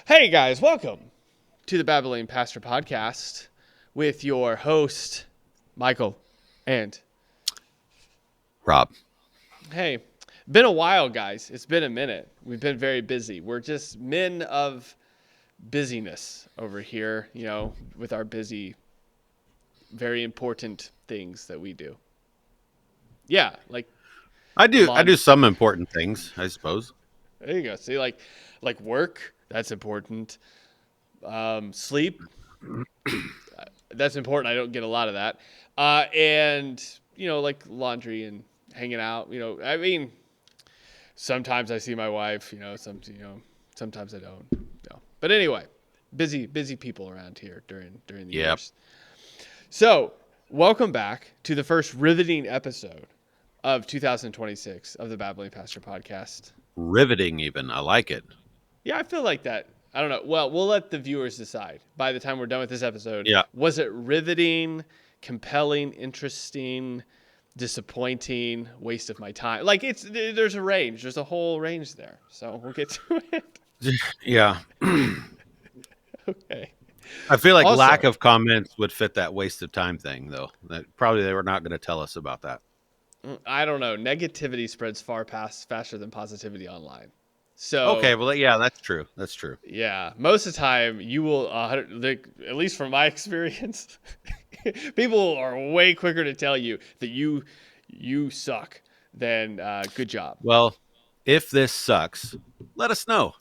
Hey guys, welcome to the Babylonian Pastor Podcast with your host, Michael and Rob. Hey, been a while, guys. It's been a minute. We've been very busy. We're just men of busyness over here, with our busy, very important things that we do. Yeah, like I do some important things, I suppose. there you go. See, like work, that's important. Sleep, that's important. I don't get a lot of that. And like laundry and hanging out. I mean, sometimes I see my wife. Sometimes I don't. But anyway, busy people around here during the years. So, welcome back to the first riveting episode of 2026 of the Babylonian Pastor Podcast. Riveting, even. I like it. Yeah, I feel like that. I don't know. Well, we'll let the viewers decide by the time we're done with this episode. Yeah. Was it riveting, compelling, interesting, disappointing, waste of my time? Like there's a range. There's a whole range there. So we'll get to it. Yeah. Okay. I feel like lack of comments would fit that waste of time thing, though. Probably they were not going to tell us about that. I don't know. Negativity spreads faster than positivity online. So okay, well, yeah, that's true. That's true. Yeah, most of the time you will, at least from my experience, people are way quicker to tell you that you suck than good job. Well, if this sucks, let us know.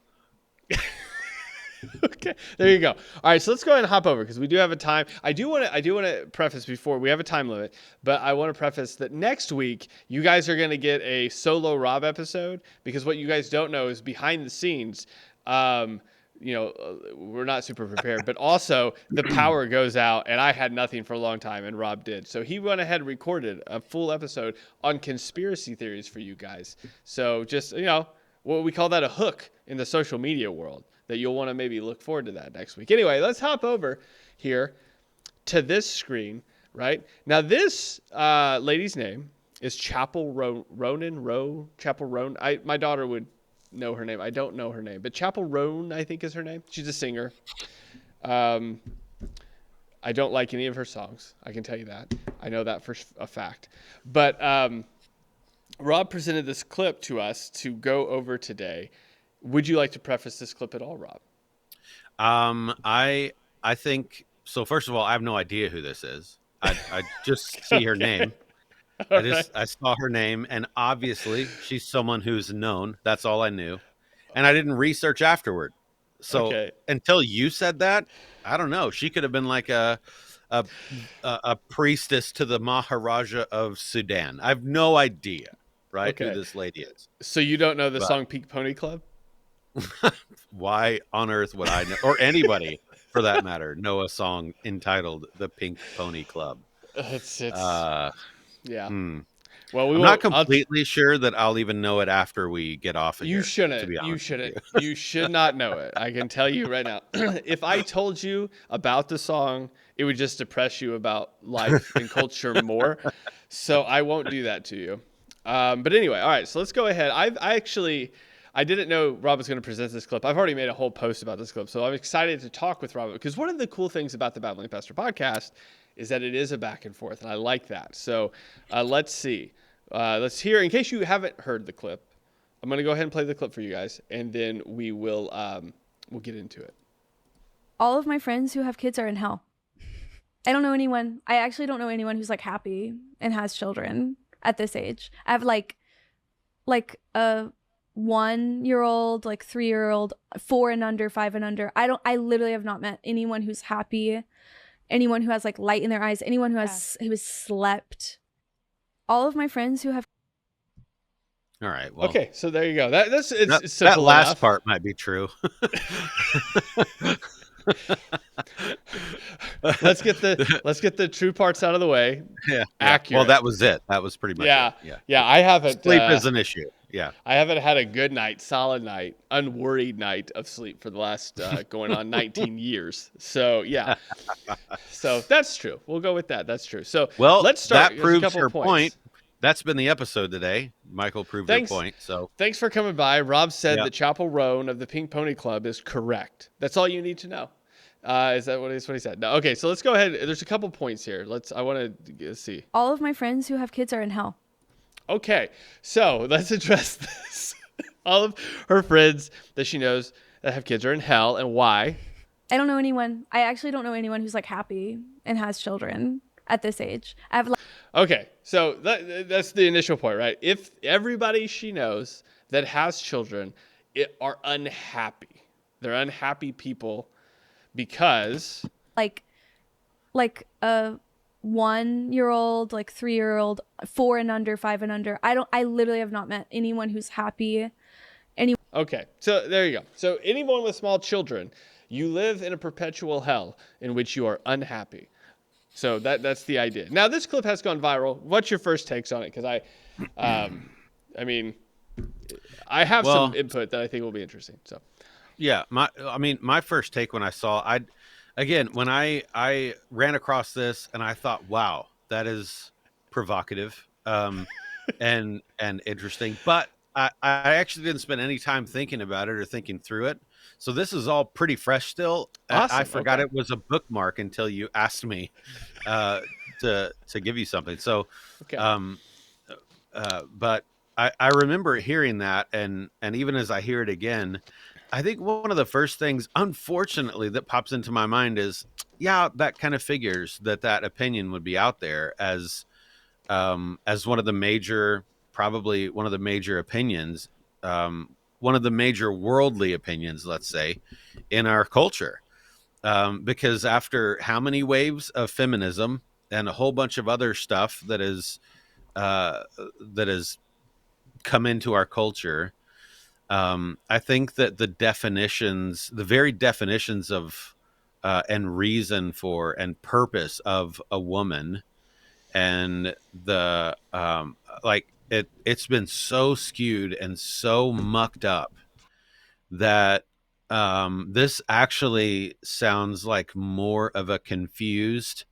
Okay, there you go. All right, so let's go ahead and hop over because we do have a time. I do want to preface before we have a time limit, but I want to preface that next week you guys are going to get a solo Rob episode because what you guys don't know is behind the scenes. We're not super prepared, but also the power goes out and I had nothing for a long time and Rob did. So he went ahead and recorded a full episode on conspiracy theories for you guys. So just, what we call that a hook in the social media world that you'll want to maybe look forward to that next week. Anyway, let's hop over here to this screen, right? Now this lady's name is Chappell Roan. Chappell Roan. My daughter would know her name. I don't know her name, but Chappell Roan, I think is her name. She's a singer. I don't like any of her songs. I can tell you that. I know that for a fact. But Rob presented this clip to us to go over today. Would you like to preface this clip at all, Rob? I think so. First of all, I have no idea who this is. I just see her name. I saw her name, and obviously she's someone who's known. That's all I knew, and I didn't research afterward. So until you said that, I don't know. She could have been like a priestess to the Maharaja of Sudan. I have no idea, right? Who this lady is. So you don't know the song "Pink Pony Club"? Why on earth would I know, or anybody for that matter, know a song entitled "The Pink Pony Club"? Yeah. Well, I'm not completely sure that I'll even know it after we get off of here. You shouldn't. You shouldn't. You should not know it. I can tell you right now. If I told you about the song, it would just depress you about life and culture more. So I won't do that to you. But anyway, all right. So let's go ahead. I didn't know Rob was going to present this clip. I've already made a whole post about this clip, so I'm excited to talk with Rob because one of the cool things about the Babylonian Pastor Podcast is that it is a back and forth, and I like that. So let's see. Let's hear. In case you haven't heard the clip, I'm going to go ahead and play the clip for you guys, and then we will we'll get into it. All of my friends who have kids are in hell. I don't know anyone. I actually don't know anyone who's like happy and has children at this age. I have like a 1-year-old, like 3-year-old, 4 and under, 5 and under. I literally have not met anyone who's happy, anyone who has like light in their eyes, anyone who has slept. All of my friends who have. All right. Well, okay. So there you go. It's that last enough. Part might be true. Let's get the true parts out of the way. Yeah. Accurate. Well, that was it. That was pretty much it. Yeah. I haven't. Sleep is an issue. Yeah. I haven't had a good night, solid night, unworried night of sleep for the last going on 19 years. So yeah. So that's true. We'll go with that. That's true. So well, let's start. That proves her point. that's been the episode today. Michael proved your Thanks. point. So Thanks for coming by. Rob said yeah. that Chappell Roan of the Pink Pony Club is correct. That's all you need to know. Is that what he said? No. Okay, so let's go ahead. There's a couple points here. I want to see. All of my friends who have kids are in hell. Okay, so let's address this. All of her friends that she knows that have kids are in hell, and why? I don't know anyone. I actually don't know anyone who's like happy and has children at this age. I have like, Okay, so that's the initial point, right? If everybody she knows that has children are unhappy, they're unhappy people because like a 1-year-old, like 3-year-old, 4 and under, 5 and under. I literally have not met anyone who's happy. Okay, so there you go. So anyone with small children, you live in a perpetual hell in which you are unhappy. So that's the idea. Now this clip has gone viral. What's your first takes on it? Because I have some input that I think will be interesting. So yeah, my first take when I saw when I ran across this and I thought, wow, that is provocative and interesting. But I actually didn't spend any time thinking about it or thinking through it. So this is all pretty fresh still. Awesome. I forgot Okay. it was a bookmark until you asked me to give you something. So, Okay. but I remember hearing that, and even as I hear it again, I think one of the first things, unfortunately, that pops into my mind is, yeah, that kind of figures that opinion would be out there as one of the major, probably one of the major opinions, one of the major worldly opinions, let's say, in our culture. Because after how many waves of feminism and a whole bunch of other stuff that has come into our culture, I think that the very definitions of and reason for and purpose of a woman, and the it's been so skewed and so mucked up that this actually sounds like more of a confused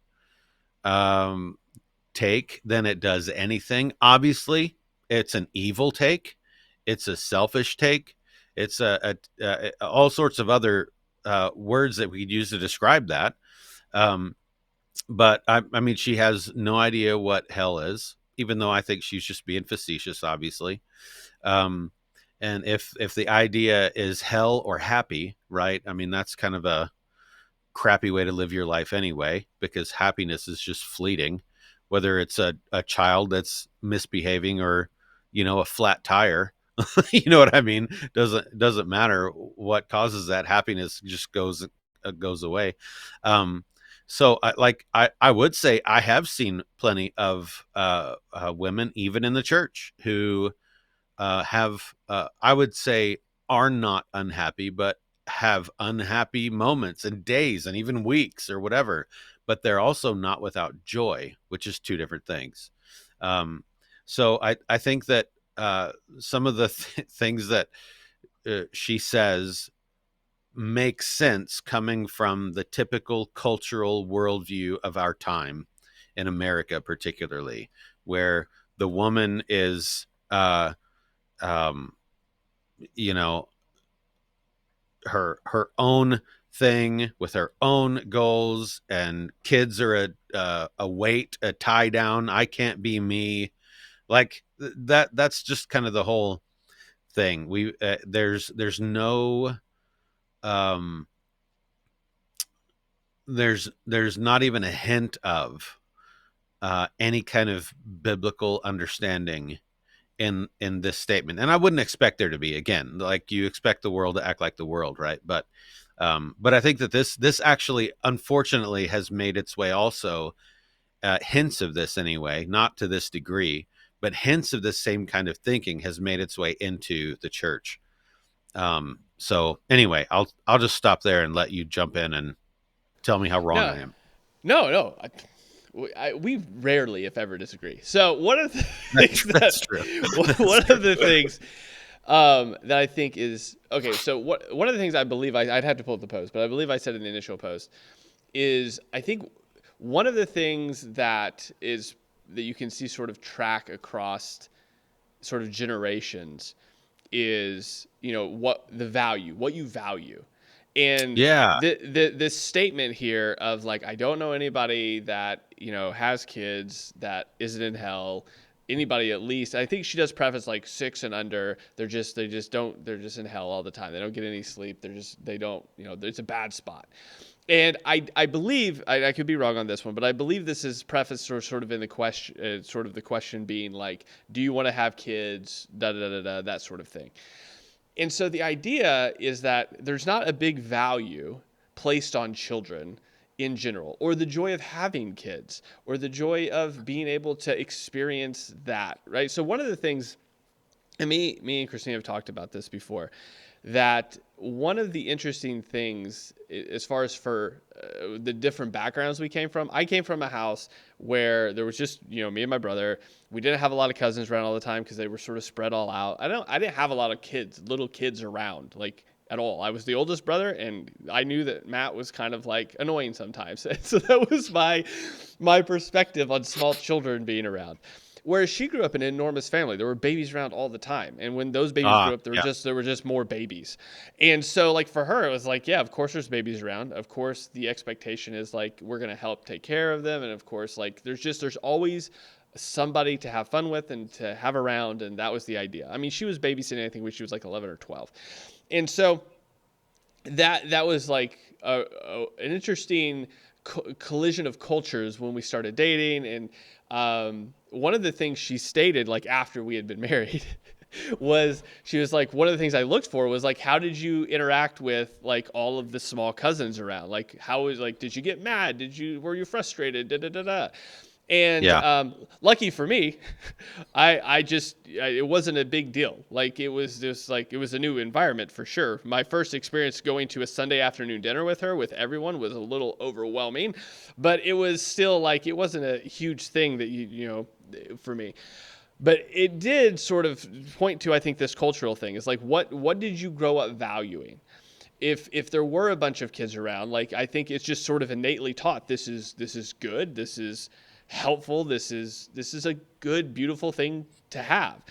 take than it does anything. Obviously, it's an evil take. It's a selfish take. It's all sorts of other words that we could use to describe that. But I mean, she has no idea what hell is, even though I think she's just being facetious, obviously. And if the idea is hell or happy, right? I mean, that's kind of a crappy way to live your life anyway, because happiness is just fleeting, whether it's a child that's misbehaving or, a flat tire. You know what I mean? Doesn't matter what causes that. Happiness just goes away. So I would say I have seen plenty of women, even in the church, who have I would say are not unhappy, but have unhappy moments and days and even weeks or whatever. But they're also not without joy, which is two different things. So I think that some of the things that she says make sense coming from the typical cultural worldview of our time in America, particularly, where the woman is, you know, her own thing with her own goals, and kids are a weight, a tie down. I can't be me. Like that. That's just kind of the whole thing. There's no there's not even a hint of any kind of biblical understanding in this statement, and I wouldn't expect there to be. Again, like, you expect the world to act like the world, right? But I think that this actually, unfortunately, has made its way also, hints of this anyway, not to this degree, but hints of this same kind of thinking has made its way into the church. So anyway, I'll just stop there and let you jump in and tell me how wrong I am. No. We rarely, if ever, disagree. So one of the things that's true. One of the things that I think is okay. So one of the things I believe I'd have to pull up the post, but I believe I said in the initial post is, I think one of the things that is that you can see sort of track across sort of generations is, what you value. And Yeah. this statement here of like, I don't know anybody that, has kids that isn't in hell. Anybody, at least, I think she does preface like 6 and under, they're just in hell all the time. They don't get any sleep. They don't, it's a bad spot. And I believe, I could be wrong on this one, but I believe this is prefaced or sort of in the question, sort of the question being like, do you want to have kids, that sort of thing. And so the idea is that there's not a big value placed on children in general, or the joy of having kids, or the joy of being able to experience that, right? So one of the things, and me and Christine have talked about this before, that one of the interesting things, as far as for the different backgrounds we came from, I came from a house where there was just, me and my brother. We didn't have a lot of cousins around all the time because they were sort of spread all out. I didn't have a lot of little kids around, like, at all. I was the oldest brother, and I knew that Matt was kind of like annoying sometimes. So that was my perspective on small children being around. Whereas she grew up in an enormous family. There were babies around all the time. And when those babies grew up, there were just more babies. And so like for her, it was like, yeah, of course there's babies around. Of course the expectation is like, we're going to help take care of them. And of course, like there's always somebody to have fun with and to have around. And that was the idea. I mean, she was babysitting, I think, when she was like 11 or 12. And so that was like an interesting collision of cultures when we started dating. And one of the things she stated, like after we had been married, was she was like, one of the things I looked for was like, how did you interact with like all of the small cousins around? Like, did you get mad? Were you frustrated? And lucky for me, it wasn't a big deal. Like it was just like, it was a new environment for sure. My first experience going to a Sunday afternoon dinner with her, with everyone, was a little overwhelming, but it was still like, it wasn't a huge thing that for me. But it did sort of point to, I think, this cultural thing is like, what did you grow up valuing? If there were a bunch of kids around, like, I think it's just sort of innately taught, this is good. This is helpful. This is a good, beautiful thing to have.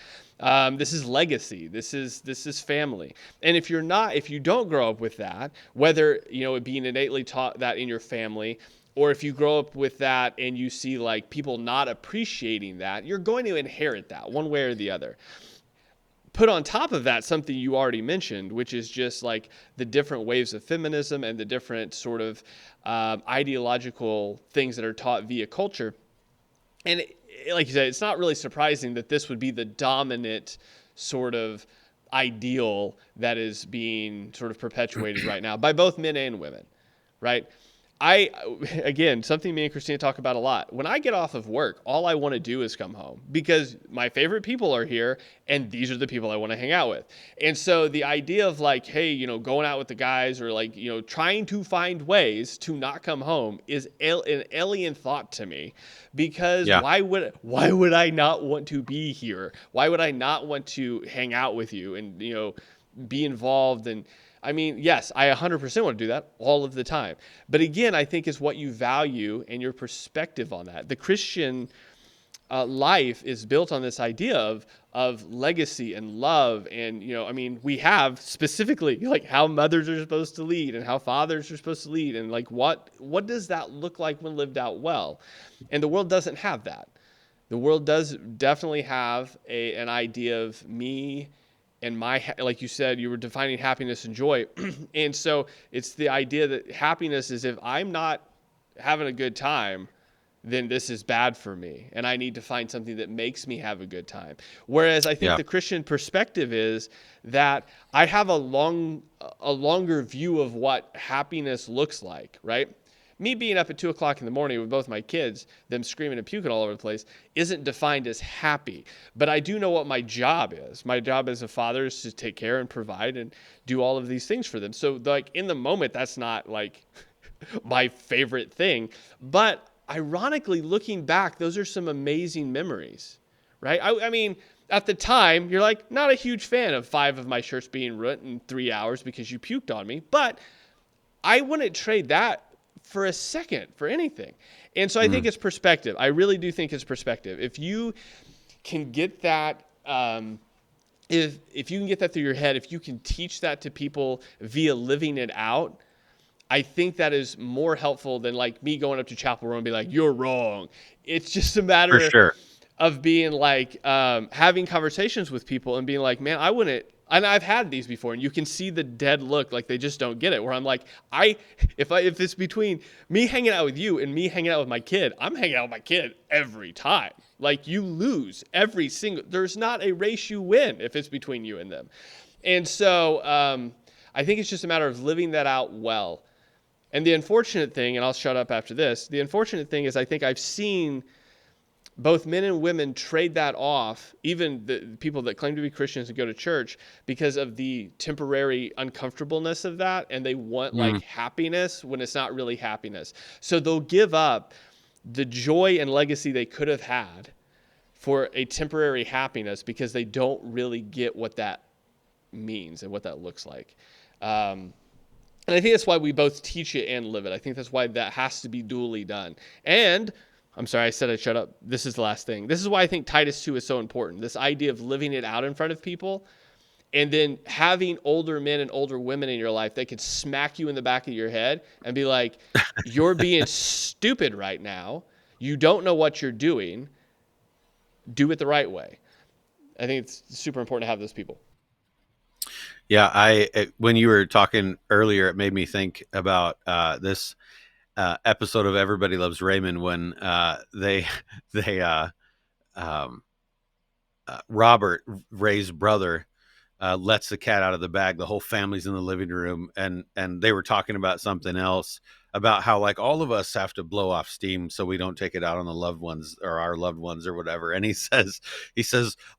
This is legacy. This is family. And if you don't grow up with that, whether, it being innately taught that in your family, or if you grow up with that and you see like people not appreciating that, you're going to inherit that one way or the other. Put on top of that something you already mentioned, which is just like the different waves of feminism and the different sort of ideological things that are taught via culture. And like you said, it's not really surprising that this would be the dominant sort of ideal that is being sort of perpetuated right now by both men and women, right? Again, something me and Christina talk about a lot. When I get off of work, all I want to do is come home because my favorite people are here and these are the people I want to hang out with. And so the idea of like, hey, going out with the guys or like, trying to find ways to not come home is an alien thought to me because why would I not want to be here? Why would I not want to hang out with you and, be involved? And I mean, yes, I 100% want to do that all of the time. But again, I think is what you value and your perspective on that. The Christian life is built on this idea of legacy and love. And, we have specifically like how mothers are supposed to lead and how fathers are supposed to lead. And like, what does that look like when lived out well? And the world doesn't have that. The world does definitely have an idea of me and like you said, you were defining happiness and joy. And so it's the idea that happiness is if I'm not having a good time, then this is bad for me. And I need to find something that makes me have a good time. Whereas I think the Christian perspective is that I have a longer view of what happiness looks like, right? Me being up at 2:00 in the morning with both my kids, them screaming and puking all over the place, isn't defined as happy. But I do know what my job is. My job as a father is to take care and provide and do all of these things for them. So like in the moment, that's not like my favorite thing. But ironically, looking back, those are some amazing memories, right? I mean, at the time, you're like, not a huge fan of 5 of my shirts being ruined in 3 hours because you puked on me. But I wouldn't trade that for a second for anything. And so I think it's perspective. I really do think it's perspective. If you can get that, if you can get that through your head, if you can teach that to people via living it out, I think that is more helpful than like me going up to Chappell Roan and be like, you're wrong. It's just a For matter sure. of being like, having conversations with people and being like, man, I wouldn't. And I've had these before, and you can see the dead look, like they just don't get it. Where I'm like, if it's between me hanging out with you and me hanging out with my kid, I'm hanging out with my kid every time. Like, you lose every single. There's not a race you win if it's between you and them. And so I think it's just a matter of living that out well. And the unfortunate thing, and I'll shut up after this. The unfortunate thing is, I think I've seen both men and women trade that off, even the people that claim to be Christians and go to church, because of the temporary uncomfortableness of that. And they want like happiness when it's not really happiness. So they'll give up the joy and legacy they could have had for a temporary happiness because they don't really get what that means and what that looks like. And I think that's why we both teach it and live it. I think that's why that has to be dually done. And I'm sorry, I said I'd shut up. This is the last thing. This is why I think Titus 2 is so important. This idea of living it out in front of people and then having older men and older women in your life that could smack you in the back of your head and be like, you're being stupid right now. You don't know what you're doing. Do it the right way. I think it's super important to have those people. Yeah, when you were talking earlier, it made me think about this episode of Everybody Loves Raymond when Robert, Ray's brother, lets the cat out of the bag. The whole family's in the living room, and they were talking about something else, about how like all of us have to blow off steam so we don't take it out on the loved ones or our loved ones or whatever. And he says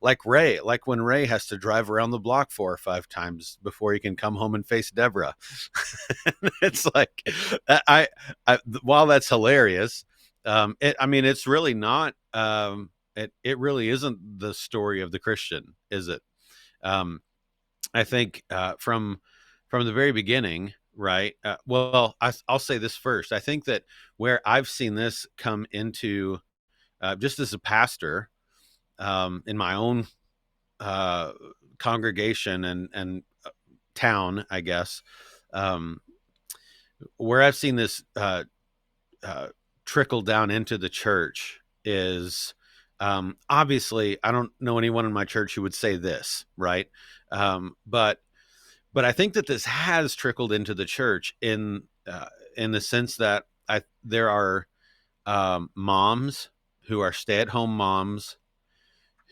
like Ray, like when Ray has to drive around the block 4 or 5 times before he can come home and face Deborah. It's like, I while that's hilarious, it's really not. It really isn't the story of the Christian, is it? I think from the very beginning, right? I'll say this first. I think that where I've seen this come into, just as a pastor, in my own congregation and town, I guess, where I've seen this trickle down into the church is, obviously, I don't know anyone in my church who would say this, right? But I think that this has trickled into the church in the sense that there are moms who are stay-at-home moms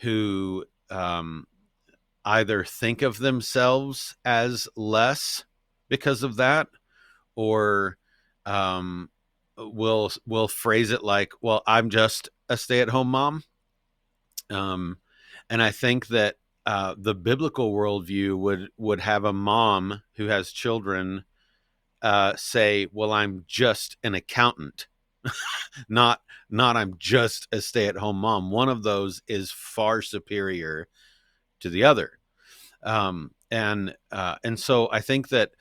who either think of themselves as less because of that, or will phrase it like, well, I'm just a stay-at-home mom. And I think that the biblical worldview would have a mom who has children say, well, I'm just an accountant, not I'm just a stay-at-home mom. One of those is far superior to the other. And so I think that,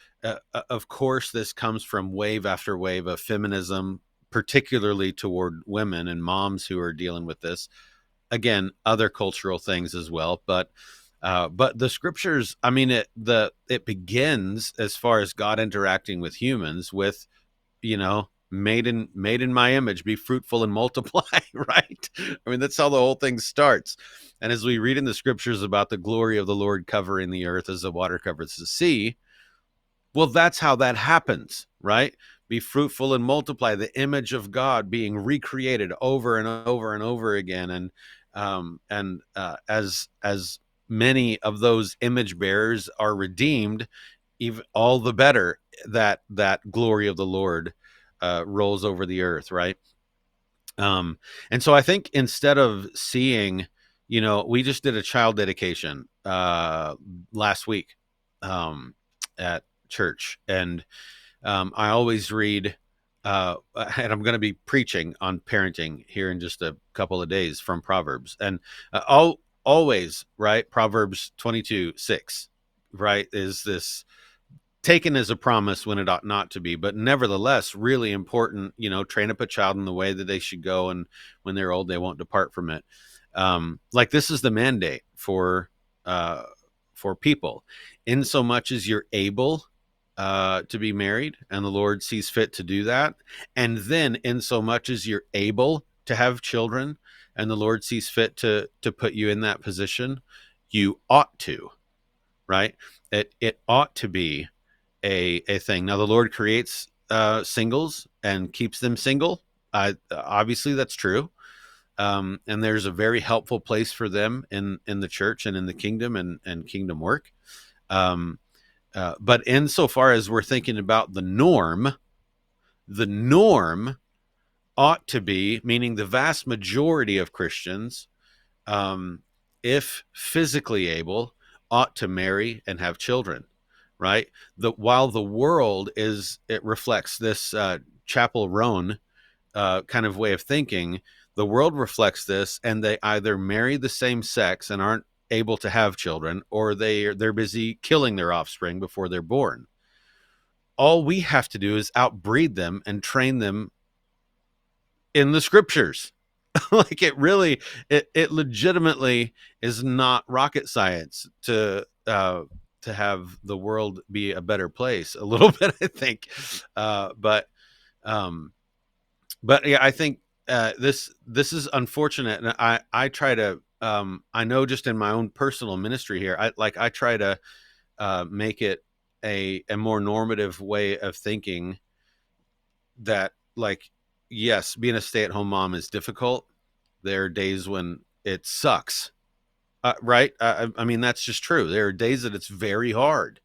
of course, this comes from wave after wave of feminism, particularly toward women and moms who are dealing with this. Again, other cultural things as well, but the scriptures, it begins, as far as God interacting with humans, with, made in my image, be fruitful and multiply, right? I mean, that's how the whole thing starts. And as we read in the scriptures about the glory of the Lord covering the earth as the water covers the sea, well, that's how that happens, right? Be fruitful and multiply, the image of God being recreated over and over and over again. And as many of those image bearers are redeemed, even all the better that glory of the Lord rolls over the earth, right? And so I think instead of seeing, we just did a child dedication last week at church, and I always read, and I'm going to be preaching on parenting here in just a couple of days from Proverbs, and always, right? Proverbs 22:6, right, is this taken as a promise when it ought not to be, but nevertheless, really important, train up a child in the way that they should go. And when they're old, they won't depart from it. Like this is the mandate for people, in so much as you're able to be married and the Lord sees fit to do that. And then in so much as you're able to have children and the Lord sees fit to put you in that position, you ought to, right? It ought to be a thing. Now the Lord creates singles and keeps them single. Obviously that's true. And there's a very helpful place for them in the church and in the kingdom and kingdom work. But insofar as we're thinking about the norm ought to be, meaning the vast majority of Christians, if physically able, ought to marry and have children, right? While the world it reflects this Chappell Roan kind of way of thinking, the world reflects this, and they either marry the same sex and aren't able to have children, or they're busy killing their offspring before they're born. All we have to do is outbreed them and train them in the scriptures. Like it legitimately is not rocket science to have the world be a better place. A little bit, I think, but yeah, I think this is unfortunate, and I try to I know just in my own personal ministry here, I try to make it a more normative way of thinking that, like, yes, being a stay-at-home mom is difficult. There are days when it sucks, right? I mean, that's just true. There are days that it's very hard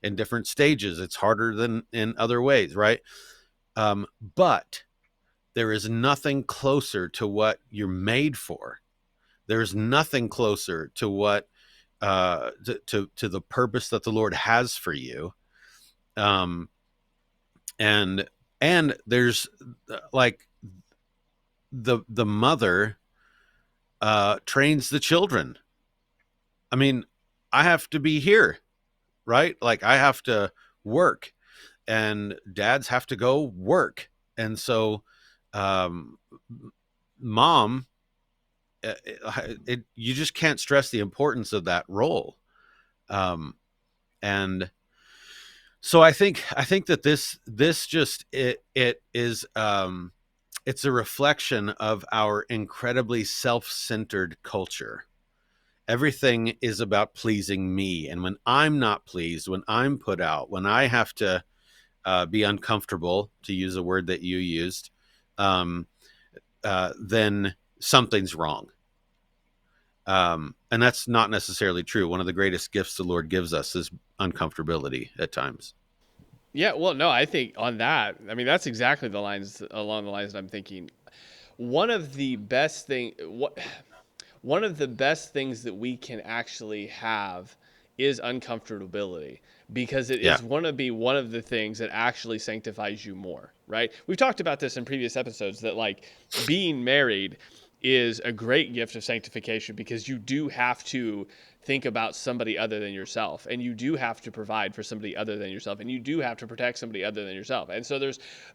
in different stages. It's harder than in other ways, right? But there is nothing closer to what you're made for. There's nothing closer to what to the purpose that the Lord has for you. And there's like the mother trains the children. I mean, I have to be here, right? Like I have to work, and dads have to go work. And so mom, you just can't stress the importance of that role. And so I think that this just it is it's a reflection of our incredibly self-centered culture. Everything is about pleasing me, and when I'm not pleased, when I'm put out, when I have to be uncomfortable, to use a word that you used, then something's wrong. And that's not necessarily true. One of the greatest gifts the Lord gives us is uncomfortability at times. Yeah, well, no, I think on that, I mean, that's exactly along the lines that I'm thinking. One of the best things that we can actually have is uncomfortability, because it is one of the things that actually sanctifies you more, right? We've talked about this in previous episodes, that like being married is a great gift of sanctification, because you do have to think about somebody other than yourself, and you do have to provide for somebody other than yourself, and you do have to protect somebody other than yourself. And so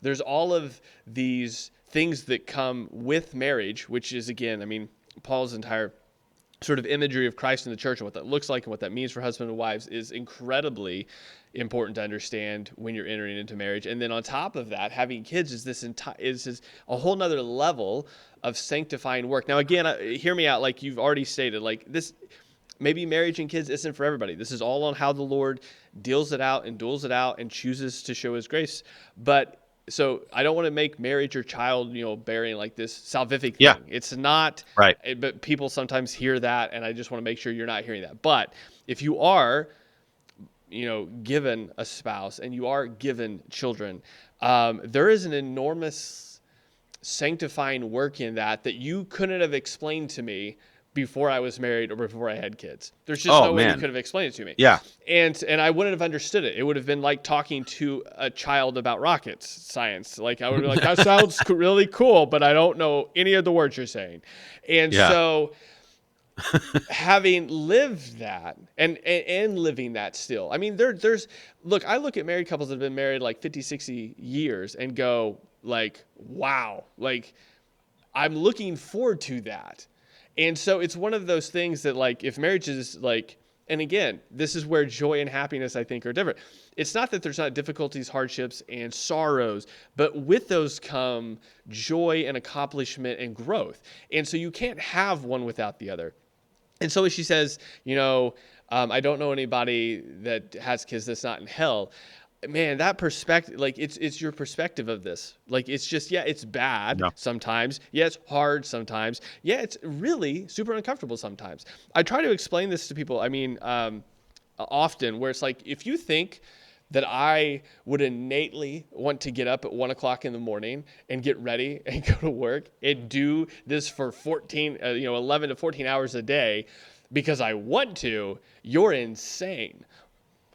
there's all of these things that come with marriage, which is, again, I mean, Paul's entire sort of imagery of Christ in the church and what that looks like and what that means for husbands and wives is incredibly important to understand when you're entering into marriage. And then on top of that, having kids is a whole nother level of sanctifying work. Now, again, hear me out. Like you've already stated, like this, maybe marriage and kids isn't for everybody. This is all on how the Lord deals it out and duels it out and chooses to show his grace. But so I don't want to make marriage or child, bearing like this salvific thing. Yeah. It's not right. But people sometimes hear that, and I just want to make sure you're not hearing that. But if you are, given a spouse and you are given children, there is an enormous sanctifying work in that you couldn't have explained to me before I was married or before I had kids. There's just no way you could have explained it to me. Yeah. And I wouldn't have understood it. It would have been like talking to a child about rocket science. Like I would be like, that sounds really cool, but I don't know any of the words you're saying. And so having lived that and living that still. I mean, there's look, I look at married couples that have been married like 50, 60 years and go like, wow, like I'm looking forward to that. And so it's one of those things that like if marriage is like, and again, this is where joy and happiness I think are different. It's not that there's not difficulties, hardships, and sorrows, but with those come joy and accomplishment and growth. And so you can't have one without the other. And so she says, I don't know anybody that has kids that's not in hell. Man, that perspective, like it's your perspective of this. Like it's just, yeah, it's bad Yeah. sometimes. Yeah, it's hard sometimes. Yeah, it's really super uncomfortable sometimes. I try to explain this to people. I mean, often where it's like, if you think that I would innately want to get up at 1 o'clock in the morning and get ready and go to work and do this for 11 to 14 hours a day because I want to, you're insane,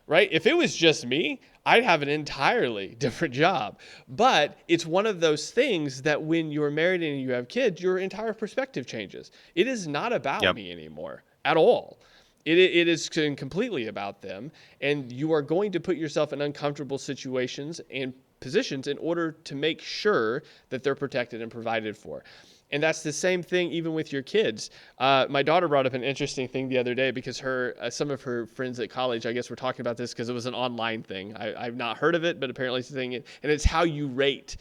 right? If it was just me, I'd have an entirely different job. But it's one of those things that when you're married and you have kids, your entire perspective changes. It is not about Yep. me anymore at all. It is completely about them, and you are going to put yourself in uncomfortable situations and positions in order to make sure that they're protected and provided for. And that's the same thing even with your kids. My daughter brought up an interesting thing the other day because some of her friends at college, I guess, were talking about this because it was an online thing. I've not heard of it, but apparently it's a thing. And it's how you rate.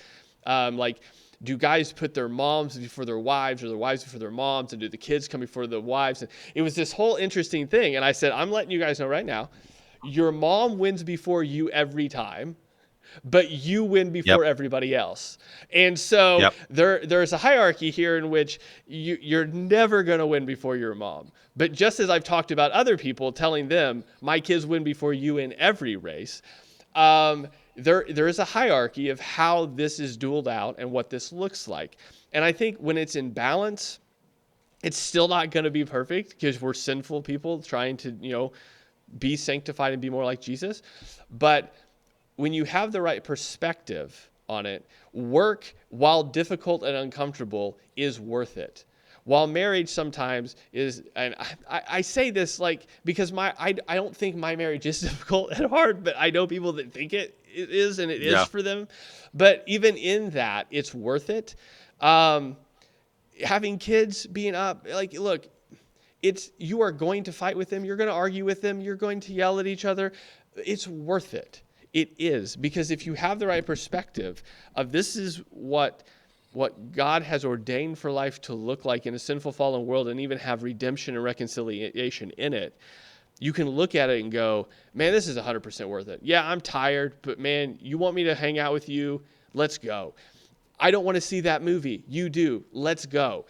Like, do guys put their moms before their wives or their wives before their moms? And do the kids come before the wives? And it was this whole interesting thing. And I said, I'm letting you guys know right now, your mom wins before you every time, but you win before Yep. everybody else. And so Yep. there's a hierarchy here in which you're never going to win before your mom. But just as I've talked about other people telling them, my kids win before you in every race, there is a hierarchy of how this is dueled out and what this looks like. And I think when it's in balance, it's still not going to be perfect because we're sinful people trying to, be sanctified and be more like Jesus. But when you have the right perspective on it, work, while difficult and uncomfortable, is worth it. While marriage sometimes is, and I say this like because I don't think my marriage is difficult and hard, but I know people that think it is, and it is Yeah. for them. But even in that, it's worth it. Having kids, being up, like, look, you are going to fight with them, you're going to argue with them, you're going to yell at each other. It's worth it. It is, because if you have the right perspective of this is what God has ordained for life to look like in a sinful fallen world, and even have redemption and reconciliation in it, you can look at it and go, man, this is 100% worth it. Yeah, I'm tired, but man, you want me to hang out with you? Let's go. I don't want to see that movie. You do. Let's go.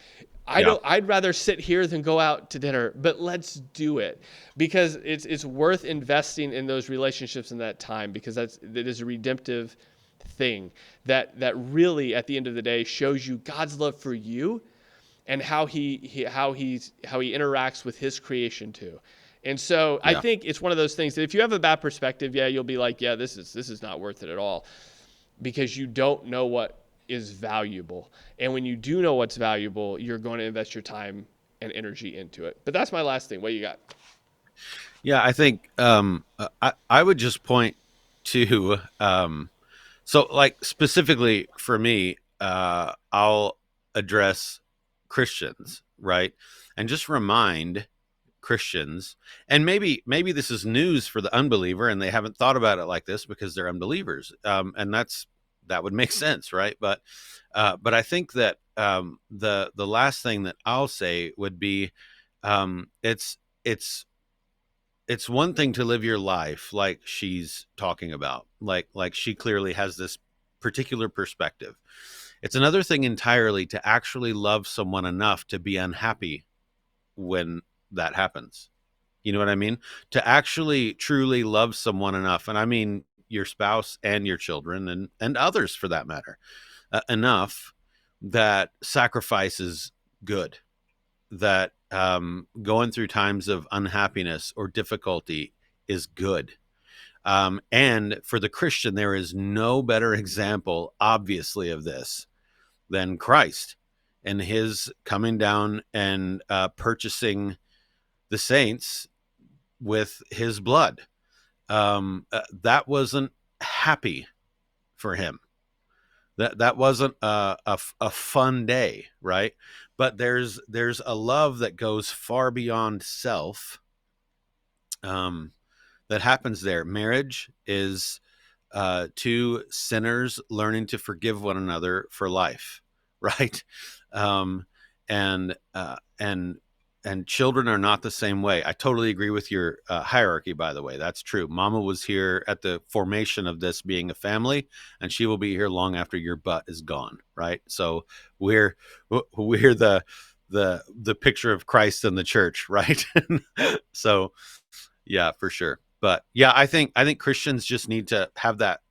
I'd rather sit here than go out to dinner, but let's do it, because it's worth investing in those relationships in that time, because that is a redemptive thing that really at the end of the day shows you God's love for you and how he interacts with his creation too. And so I Yeah. think it's one of those things that if you have a bad perspective, yeah, you'll be like, yeah, this is not worth it at all, because you don't know what is valuable. And when you do know what's valuable, you're going to invest your time and energy into it. But that's my last thing. What you got? Yeah, I think I would just point to so like specifically for me, I'll address Christians, right? And just remind Christians, and maybe this is news for the unbeliever and they haven't thought about it like this because they're unbelievers, and that would make sense, right? But I think that the last thing that I'll say would be, it's it's one thing to live your life like she's talking about, like she clearly has this particular perspective. It's another thing entirely to actually love someone enough to be unhappy when that happens. You know what I mean? To actually truly love someone enough, and I mean your spouse and your children and others for that matter, enough that sacrifice is good, that going through times of unhappiness or difficulty is good. And for the Christian, there is no better example, obviously, of this than Christ. and his coming down and purchasing the saints with his blood. That wasn't happy for him. That wasn't a fun day, right? But there's a love that goes far beyond self, that happens there. Marriage is two sinners learning to forgive one another for life, right? And children are not the same way. I totally agree with your hierarchy, by the way. That's true. Mama was here at the formation of this being a family, and she will be here long after your butt is gone, right? So we're the picture of Christ in the church, right? So yeah, for sure. But yeah, I think Christians just need to have that,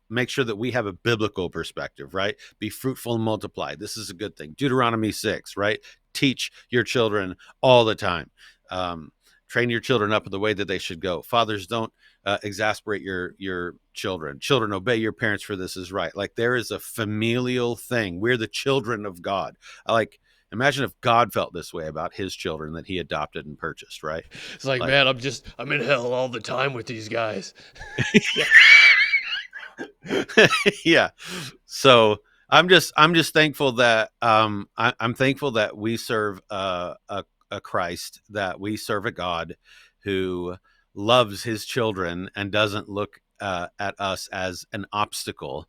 make sure that we have a biblical perspective, right? Be fruitful and multiply. This is a good thing. Deuteronomy 6, right? Teach your children all the time. Train your children up in the way that they should go. Fathers, don't exasperate your children. Children, obey your parents, for this is right. Like, there is a familial thing. We're the children of God. Imagine if God felt this way about his children that he adopted and purchased, right? It's like, man, I'm in hell all the time with these guys. Yeah. So I'm just thankful that I'm thankful that we serve a Christ, that we serve a God who loves his children and doesn't look at us as an obstacle,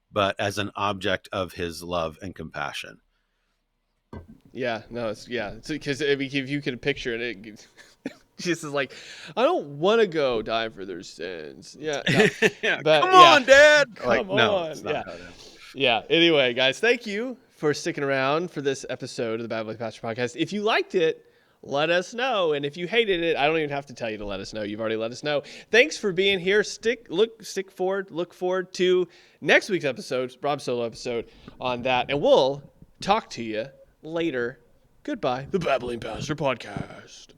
but as an object of his love and compassion. Yeah, no, it's because if you can picture it, Jesus is like, I don't want to go die for their sins. Yeah, no. Yeah, But, come on, Dad. Come on. It's not Yeah. how it is. Yeah. Anyway, guys, thank you for sticking around for this episode of the Bible Pastor Podcast. If you liked it, let us know. And if you hated it, I don't even have to tell you to let us know. You've already let us know. Thanks for being here. Look forward to next week's episode, Rob's solo episode on that. And we'll talk to you later. Goodbye. The Babbling Pastor Podcast.